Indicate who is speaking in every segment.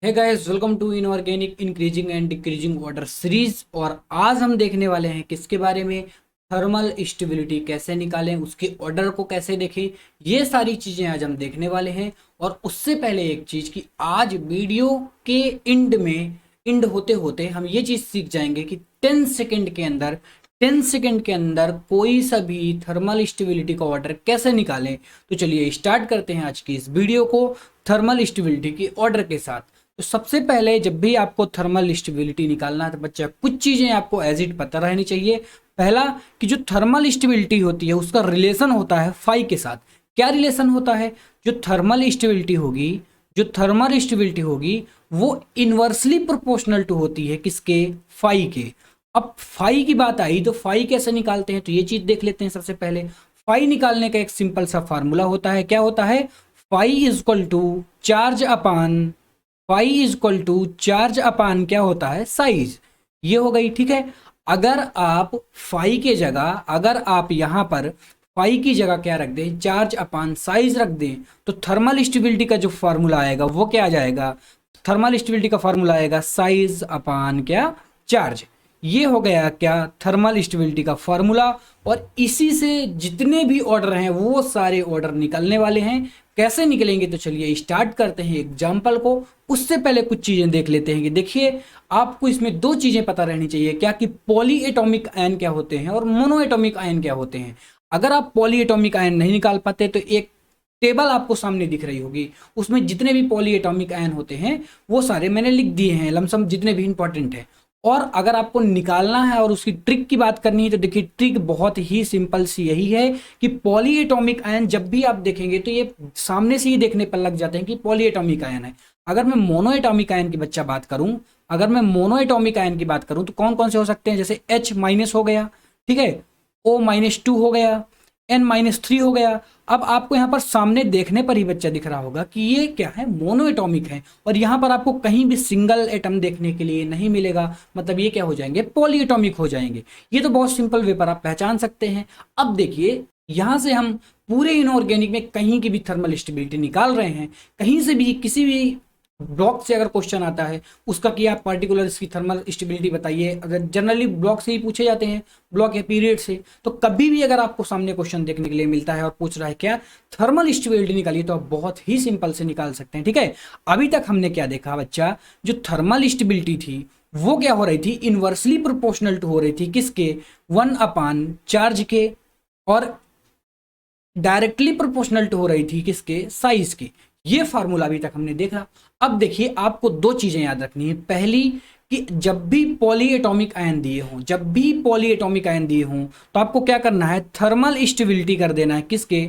Speaker 1: Hey guys, welcome to inorganic increasing and decreasing water series. और आज हम देखने वाले हैं किसके बारे में? थर्मल स्टेबिलिटी कैसे निकालें, उसके ऑर्डर को कैसे देखें, ये सारी चीज़ें आज हम देखने वाले हैं। और उससे पहले एक चीज़ कि आज वीडियो के एंड होते होते हम ये चीज़ सीख जाएंगे कि 10 सेकंड के अंदर कोई सा भी थर्मल स्टेबिलिटी का ऑर्डर कैसे निकालें। तो चलिए स्टार्ट करते हैं आज की इस वीडियो को थर्मल स्टेबिलिटी के ऑर्डर के साथ। तो सबसे पहले जब भी आपको थर्मल स्टेबिलिटी निकालना है तो बच्चा कुछ चीज़ें आपको एज इट पता रहनी चाहिए। पहला कि जो थर्मल स्टेबिलिटी होती है उसका रिलेशन होता है फाई के साथ। क्या रिलेशन होता है? जो थर्मल स्टेबिलिटी होगी वो इन्वर्सली प्रोपोर्शनल टू होती है किसके? फाई के। अब फाई की बात आई तो फाई कैसे निकालते हैं, तो ये चीज देख लेते हैं। सबसे पहले फाई निकालने का एक सिंपल सा फार्मूला होता है। क्या होता है? Phi is equal to charge upon क्या होता है? साइज। ये हो गई, ठीक है। अगर आप यहां पर फाई की जगह क्या रख दें? चार्ज अपान साइज रख दें तो थर्मल स्टेबिलिटी का जो फार्मूला आएगा वो क्या आ जाएगा? थर्मल स्टेबिलिटी का फार्मूला आएगा साइज अपान क्या? चार्ज। ये हो गया क्या? थर्मल स्टेबिलिटी का फार्मूला। और इसी से जितने भी ऑर्डर हैं वो सारे ऑर्डर निकलने वाले हैं। कैसे निकलेंगे तो चलिए स्टार्ट करते हैं एग्जाम्पल को। उससे पहले कुछ चीजें देख लेते हैं कि देखिए आपको इसमें दो चीजें पता रहनी चाहिए। क्या कि पॉली एटॉमिक आयन क्या होते हैं और मोनो एटॉमिक आयन क्या होते हैं। अगर आप पॉली एटॉमिक आयन नहीं निकाल पाते तो एक टेबल आपको सामने दिख रही होगी, उसमें जितने भी पॉली एटॉमिक आयन होते हैं वो सारे मैंने लिख दिए हैं लमसम, जितने भी इंपॉर्टेंट है। और अगर आपको निकालना है और उसकी ट्रिक की बात करनी है तो देखिए ट्रिक बहुत ही सिंपल सी यही है कि पॉली एटॉमिक आयन जब भी आप देखेंगे तो ये सामने से ही देखने पर लग जाते हैं कि पॉली एटॉमिक आयन है। अगर मैं मोनो एटॉमिक आयन की बच्चा बात करूं अगर मैं मोनो एटॉमिक आयन की बात करूं तो कौन कौन से हो सकते हैं? जैसे H माइनस हो गया, ठीक है, O-2 हो गया, N-3 हो गया। अब आपको यहाँ पर सामने देखने पर ही बच्चा दिख रहा होगा कि ये क्या है? मोनो एटॉमिक है। और यहाँ पर आपको कहीं भी सिंगल एटम देखने के लिए नहीं मिलेगा, मतलब ये क्या हो जाएंगे? पॉली एटॉमिक हो जाएंगे। ये तो बहुत सिंपल वे पर आप पहचान सकते हैं। अब देखिए यहाँ से हम पूरे इनऑर्गेनिक में कहीं की भी थर्मल स्टेबिलिटी निकाल रहे हैं। कहीं से भी किसी भी ब्लॉक से अगर क्वेश्चन आता है उसका कि आप पर्टिकुलर इसकी थर्मल स्टेबिलिटी बताइए, अगर जनरली ब्लॉक से ही पूछे जाते हैं, ब्लॉक या पीरियड से, तो कभी भी अगर आपको सामने क्वेश्चन देखने के लिए मिलता है और पूछ रहा है क्या थर्मल स्टेबिलिटी निकालिए, तो आप बहुत ही सिंपल से निकाल सकते हैं, ठीक है। अभी तक हमने क्या देखा बच्चा? जो थर्मल स्टेबिलिटी थी वो क्या हो रही थी? इनवर्सली प्रोपोर्शनल टू हो रही थी किसके? 1/चार्ज के। और डायरेक्टली प्रोपोर्शनल टू हो रही थी किसके? साइज की। ये फार्मूला अभी तक हमने देखा। अब देखिए आपको दो चीजें याद रखनी है। पहली कि जब भी पॉली एटॉमिक आयन दिए हों तो आपको क्या करना है? थर्मल स्टेबिलिटी कर देना है किसके?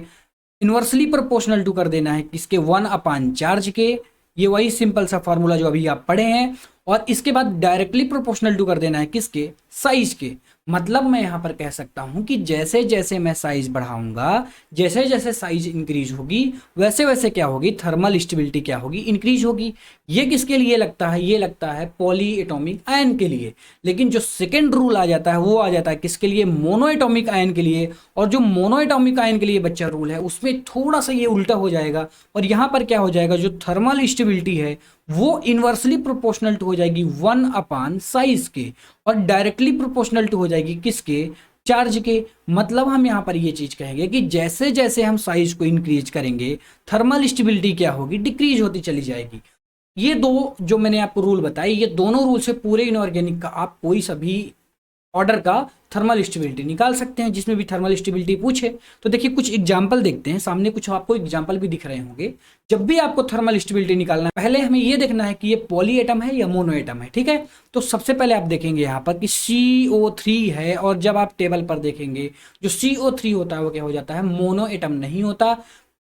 Speaker 1: इनवर्सली प्रोपोर्शनल टू कर देना है किसके? 1/चार्ज के। ये वही सिंपल सा फॉर्मूला जो अभी आप पढ़े हैं। और इसके बाद डायरेक्टली प्रोपोर्शनल टू कर देना है किसके? साइज के। मतलब मैं यहां पर कह सकता हूं कि जैसे जैसे मैं साइज बढ़ाऊंगा, जैसे जैसे साइज इंक्रीज होगी वैसे वैसे क्या होगी? थर्मल स्टेबिलिटी क्या होगी? इंक्रीज होगी। ये किसके लिए लगता है? ये लगता है पॉली एटॉमिक आयन के लिए। लेकिन जो सेकेंड रूल आ जाता है वो आ जाता है किसके लिए? मोनो एटॉमिक आयन के लिए। और जो मोनो एटॉमिक आयन के लिए बच्चा रूल है उसमें थोड़ा सा ये उल्टा हो जाएगा। और यहां पर क्या हो जाएगा? जो थर्मल स्टेबिलिटी है वो इनवर्सली प्रोपोर्शनल टू हो जाएगी 1/साइज के। और डायरेक्टली प्रोपोर्शनल टू हो जाएगी किसके? चार्ज के। मतलब हम यहां पर ये चीज कहेंगे कि जैसे जैसे हम साइज को इंक्रीज करेंगे थर्मल स्टेबिलिटी क्या होगी? डिक्रीज होती चली जाएगी। ये दो जो मैंने आपको रूल बताए, ये दोनों रूल से पूरे इनऑर्गेनिक का आप कोई सभी ऑर्डर का थर्मल स्टेबिलिटी निकाल सकते हैं जिसमें भी थर्मल स्टेबिलिटी पूछे। तो देखिए कुछ एग्जांपल देखते हैं। सामने कुछ आपको एग्जांपल भी दिख रहे होंगे। जब भी आपको थर्मल स्टेबिलिटी निकालना है पहले हमें यह देखना है कि ये पॉली एटम है या मोनो एटम है, ठीक है। तो सबसे पहले आप देखेंगे यहाँ पर कि CO3 है। और जब आप टेबल पर देखेंगे जो CO3 होता है वो क्या हो जाता है? मोनो एटम नहीं होता,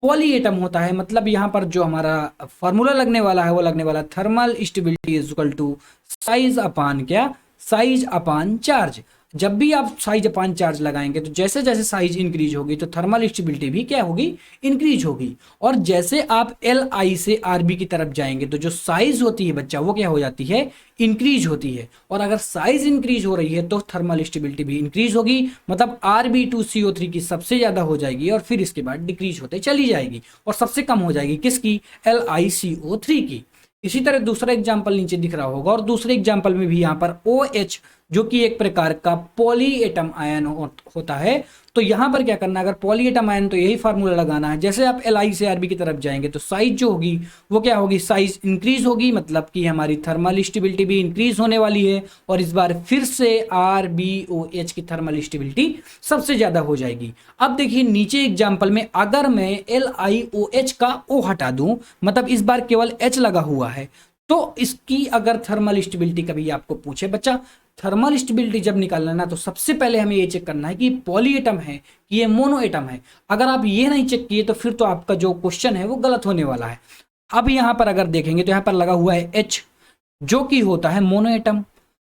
Speaker 1: पॉली एटम होता है। मतलब यहाँ पर जो हमारा फॉर्मूला लगने वाला है वो लगने वाला thermal stability is equal to size upon क्या? Size upon charge. जब भी आप साइज अपान चार्ज लगाएंगे तो जैसे जैसे साइज इंक्रीज होगी तो थर्मल स्टेबिलिटी भी क्या होगी? इंक्रीज होगी। और जैसे आप LI से RB की तरफ जाएंगे तो जो साइज होती है बच्चा वो क्या हो जाती है? इंक्रीज होती है। और अगर साइज इंक्रीज हो रही है तो थर्मल स्टेबिलिटी भी इंक्रीज होगी। मतलब Rb2CO3 की सबसे ज्यादा हो जाएगी और फिर इसके बाद डिक्रीज होते चली जाएगी और सबसे कम हो जाएगी किसकी? LiCO3 की। इसी तरह दूसरा एग्जाम्पल नीचे दिख रहा होगा, और दूसरे एग्जाम्पल में भी यहाँ पर OH जो कि एक प्रकार का पॉली एटम आयन होता है। तो यहाँ पर क्या करना है, अगर पॉली एटम आयन तो यही फार्मूला लगाना है। जैसे आप Li से Rb की तरफ जाएंगे तो साइज जो होगी वो क्या होगी, साइज इंक्रीज होगी, मतलब कि हमारी थर्मल स्टेबिलिटी भी इंक्रीज होने वाली है, और इस बार फिर से RbOH की थर्मल स्टेबिलिटी सबसे ज्यादा हो जाएगी। अब देखिए नीचे एग्जाम्पल में अगर मैं LiOH का O हटा दूं, मतलब इस बार केवल H लगा हुआ है, तो इसकी अगर थर्मल स्टेबिलिटी कभी आपको पूछे बच्चा थर्मल स्टेबिलिटी जब निकालना ना, तो सबसे पहले हमें ये चेक करना है कि पॉली एटम है कि ये मोनो एटम है। अगर आप ये नहीं चेक किए तो फिर तो आपका जो क्वेश्चन है वो गलत होने वाला है। अब यहां पर अगर देखेंगे तो यहां पर लगा हुआ है H जो कि होता है मोनो एटम।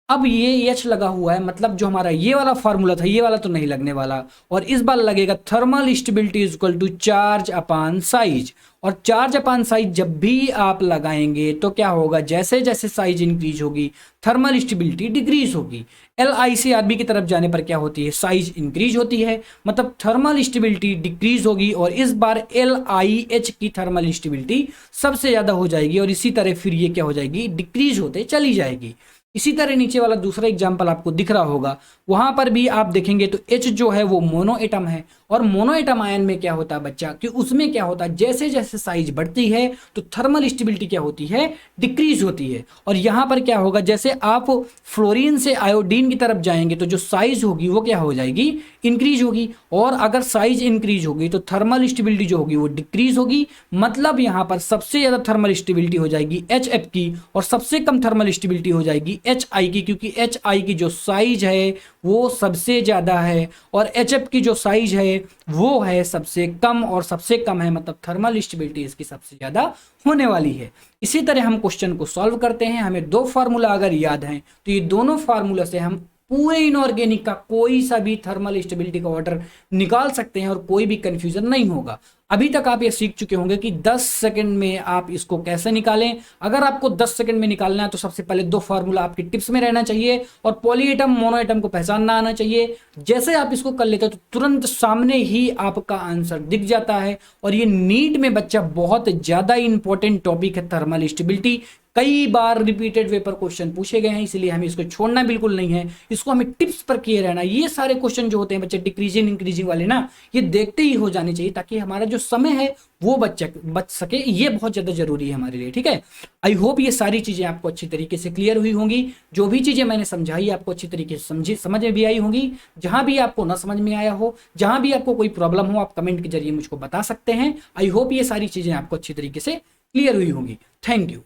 Speaker 1: अब ये H लगा हुआ है, मतलब जो हमारा ये वाला फॉर्मूला था ये वाला तो नहीं लगने वाला, और इस बार लगेगा thermal stability is equal to charge upon size. और चार्ज अपॉन साइज जब भी आप लगाएंगे तो क्या होगा, जैसे जैसे साइज इंक्रीज होगी थर्मल स्टेबिलिटी डिक्रीज होगी। Li से Rb की तरफ जाने पर क्या होती है, साइज इंक्रीज होती है, मतलब थर्मल स्टेबिलिटी डिक्रीज होगी, और इस बार LiH की थर्मल स्टेबिलिटी सबसे ज्यादा हो जाएगी, और इसी तरह फिर ये क्या हो जाएगी, डिक्रीज होते चली जाएगी। इसी तरह नीचे वाला दूसरा एग्जाम्पल आपको दिख रहा होगा, वहां पर भी आप देखेंगे तो H जो है वो मोनो एटम है, और मोनो एटम आयन में क्या होता है बच्चा कि उसमें क्या होता है, जैसे जैसे साइज बढ़ती है तो थर्मल स्टेबिलिटी क्या होती है, डिक्रीज होती है। और यहाँ पर क्या होगा, जैसे आप फ्लोरीन से आयोडीन की तरफ जाएंगे तो जो साइज होगी वो क्या हो जाएगी, इंक्रीज होगी, और अगर साइज इंक्रीज होगी तो थर्मल स्टेबिलिटी जो होगी वो डिक्रीज होगी। मतलब यहाँ पर सबसे ज्यादा थर्मल स्टेबिलिटी हो जाएगी HF की, और सबसे कम थर्मल स्टेबिलिटी हो जाएगी HI की, क्योंकि HI की जो साइज है वो सबसे ज्यादा है, और HF की जो साइज है वो है सबसे कम, और सबसे कम है मतलब थर्मल स्टेबिलिटी इसकी सबसे ज्यादा होने वाली है। इसी तरह हम क्वेश्चन को सॉल्व करते हैं। हमें दो फार्मूला अगर याद हैं तो ये दोनों फार्मूला से हम पूरे इनऑर्गेनिक का कोई सा भी थर्मल स्टेबिलिटी का ऑर्डर निकाल सकते हैं, और कोई भी कंफ्यूजन नहीं होगा। अभी तक आप ये सीख चुके होंगे कि 10 सेकंड में आप इसको कैसे निकालें। अगर आपको 10 सेकंड में निकालना है तो सबसे पहले दो फार्मूला आपकी टिप्स में रहना चाहिए, और पॉली एटम मोनो एटम को पहचानना आना चाहिए। जैसे आप इसको कर लेते हो तो तुरंत सामने ही आपका आंसर दिख जाता है। और ये नीट में बच्चा बहुत ज्यादा इंपॉर्टेंट टॉपिक है थर्मल स्टेबिलिटी, कई बार रिपीटेड वे पर क्वेश्चन पूछे गए हैं, इसलिए हमें इसको छोड़ना बिल्कुल नहीं है, इसको हमें टिप्स पर किए रहना। ये सारे क्वेश्चन जो होते हैं बच्चे डिक्रीजिंग इंक्रीजिंग वाले ना, ये देखते ही हो जाने चाहिए, ताकि हमारा जो समय है वो बच सके। ये बहुत ज्यादा जरूरी है हमारे लिए, ठीक है। आई होप ये सारी चीजें आपको अच्छी तरीके से क्लियर हुई होंगी। जो भी चीजें मैंने समझाई आपको अच्छी तरीके से समझ में भी आई होंगी। जहां भी आपको ना समझ में आया हो, जहां भी आपको कोई प्रॉब्लम हो, आप कमेंट के जरिए मुझको बता सकते हैं। आई होप ये सारी चीजें आपको अच्छी तरीके से क्लियर हुई होंगी। Thank you.